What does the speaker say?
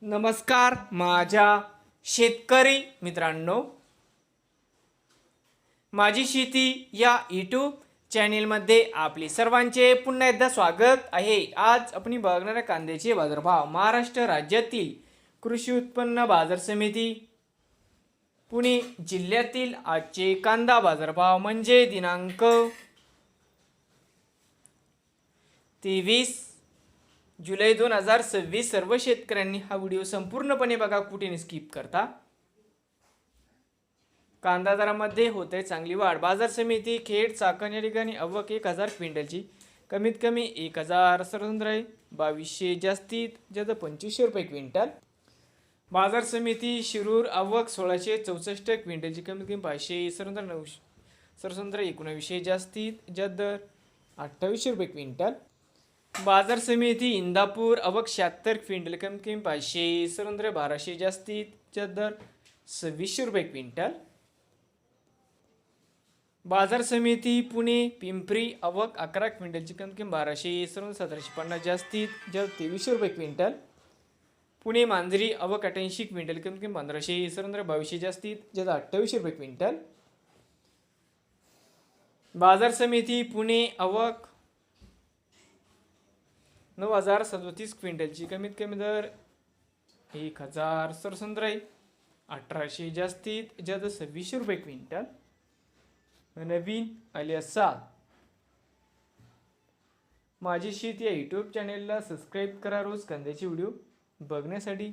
नमस्कार माझ्या शेतकरी मित्रांनो, माझी शेती या यूट्यूब चॅनेलमध्ये आपले सर्वांचे पुन्हा एकदा स्वागत आहे। आज आपण बघणार कांद्याचे बाजारभाव महाराष्ट्र राज्यातील कृषी उत्पन्न बाजार समिती पुणे जिल्ह्यातील आजचे कांदा बाजारभाव म्हणजे दिनांक 23 जुलै 2026। सर्व शेतकऱ्यांनी हा व्हिडिओ संपूर्णपणे बघा, कुठे स्किप करता। कांदा दरामध्ये होते चांगली वाढ। बाजार समिती खेड चाकण या ठिकाणी आवक 1000 क्विंटलची कमीत कमी 1000 सर्वसाधारण 2200 जास्तीत जास्त 2500 रुपये क्विंटल। बाजार समिती शिरूर आवक 1664 क्विंटलची कमीत कमी 500 सर्वसाधारण 1900 जास्तीत जास्त 2800 रुपये क्विंटल। बाजार समिती इंदापूर आवक 76 क्विंटल कमीत कमी 500 सर्वसाधारण 1200 जास्तीत जास्त 2600 रुपये क्विंटल। बाजार समिती पुणे पिंपरी आवक 11 क्विंटलची कमीत कमी 1200 सर्वसाधारण 1750 जास्तीत जास्त 2300 रुपये क्विंटल। पुणे मांजरी आवक 88 क्विंटल कमीत कमी 1500 सर्वसाधारण 2200 जास्तीत जास्त 2800 रुपये क्विंटल। बाजार समिती पुणे आवक 9037 क्विंटलची कमीत कमी दर 1000 सर्वसाधारण 1800 जास्तीत जास्त 2600 रुपये क्विंटल। नवीन आले असाल माझी शेती या यूट्यूब चॅनेलला सबस्क्राईब करा रोज कांद्याचे व्हिडिओ बघण्यासाठी।